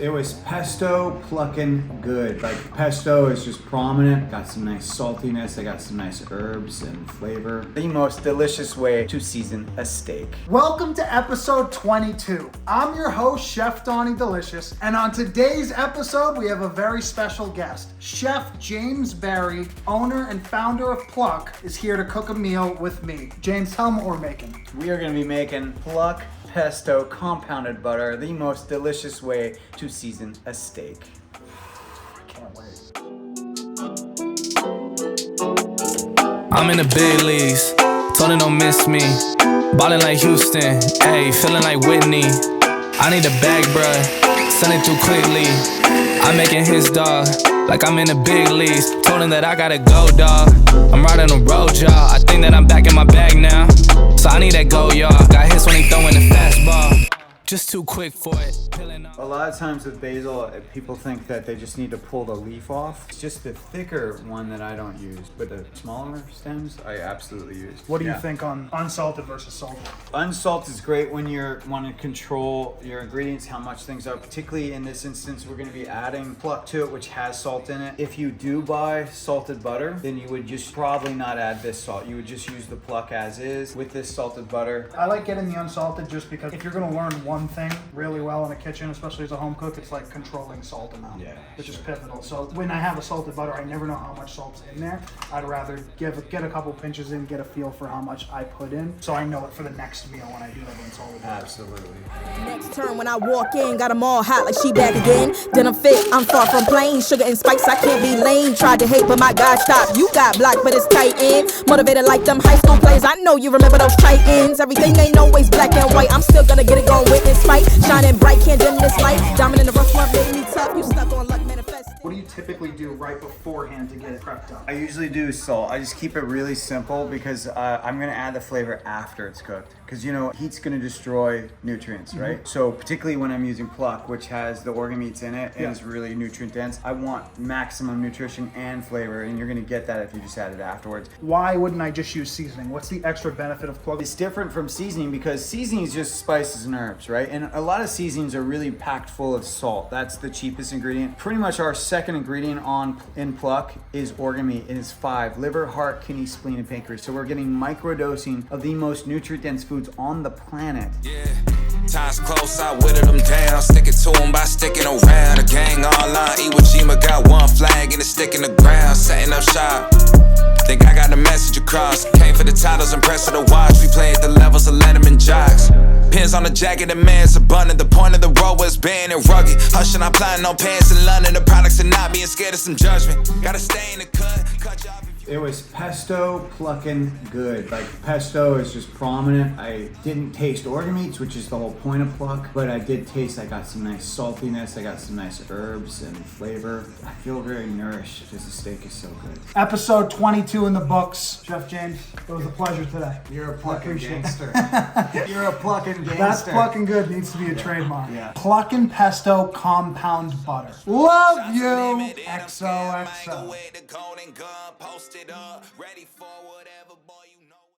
It was pesto plucking good. Like, pesto is just prominent, got some nice saltiness, I got some nice herbs and flavor. The most delicious way to season a steak. Welcome to episode 22. I'm your host, Chef Donnie Delicious, and on today's episode, we have a very special guest. Chef James Barry, owner and founder of Pluck, is here to cook a meal with me. James, tell them what we're making. We are gonna be making Pluck pesto compounded butter, the most delicious way to season a steak. I can't wait. I'm in the big leagues, told her don't miss me. Ballin' like Houston, ayy, feeling like Whitney. I need a bag, bruh, send it through quickly. I'm making his dog, like I'm in the big leagues. Told him that I gotta go, dog. I'm riding the road, y'all. I think that I'm back in my bag now. So I need that go, y'all. Got hits when he throwing the fastball. Just too quick for it. A lot of times with basil, people think that they just need to pull the leaf off. It's just the thicker one that I don't use, but the smaller stems, I absolutely use. What do you think on unsalted versus salted? Unsalted is great when you want to control your ingredients, how much things are. Particularly in this instance, we're going to be adding Pluck to it, which has salt in it. If you do buy salted butter, then you would just probably not add this salt. You would just use the Pluck as is with this salted butter. I like getting the unsalted just because if you're going to learn one thing really well in a kitchen, especially as a home cook, it's like controlling salt amount, which is pivotal. So when I have a salted butter, I never know how much salt's in there. I'd rather get a couple pinches in, get a feel for how much I put in, so I know it for the next meal when I do have unsalted butter. Absolutely. Next turn when I walk in, got them all hot like she back again. Denim fit, I'm far from plain. Sugar and spice, I can't be lame. Tried to hate, but my God, stop. You got blocked, but it's tight in. Motivated like them high school players. I know you remember those tight ends. Everything ain't always black and white. I'm still gonna get it going with this fight. Shining bright, can't dim this light. Diamond in the rough one made me tough. You stuck on luck manifest. What do you typically do right beforehand to get it prepped up? I usually do salt. I just keep it really simple because I'm gonna add the flavor after it's cooked. Because you know, heat's gonna destroy nutrients, right? So particularly when I'm using Pluck, which has the organ meats in it and is really nutrient dense, I want maximum nutrition and flavor, and you're gonna get that if you just add it afterwards. Why wouldn't I just use seasoning? What's the extra benefit of Pluck? It's different from seasoning because seasoning is just spices and herbs, right? And a lot of seasonings are really packed full of salt. That's the cheapest ingredient. Pretty much our second ingredient in Pluck is organ meat. It is 5: liver, heart, kidney, spleen, and pancreas. So we're getting microdosing of the most nutrient-dense foods on the planet. Yeah, time's close, I whittled them down. Sticking to them by sticking around. The gang online, Iwo Jima got one flag and it's sticking the ground. Setting up shop. Think I got the message across. Came for the titles and press of the watch. We played the levels of Letterman jocks. Pins on the jacket, the man's abundant. The point of the road was banned and rugged. Hushing, I'm planning on pants in London. The products are not being scared of some judgment. Gotta stay in the cut you off. It was pesto plucking good. Like, pesto is just prominent. I didn't taste organ meats, which is the whole point of Pluck, but I did taste, I got some nice saltiness, I got some nice herbs and flavor. I feel very nourished because the steak is so good. Episode 22 in the books. Chef James, it was a pleasure today. You're a plucking gangster. You're a plucking gangster. That's plucking good, needs to be a trademark. Yeah. Plucking pesto compound butter. Love you. XOXO. Ready for whatever, boy.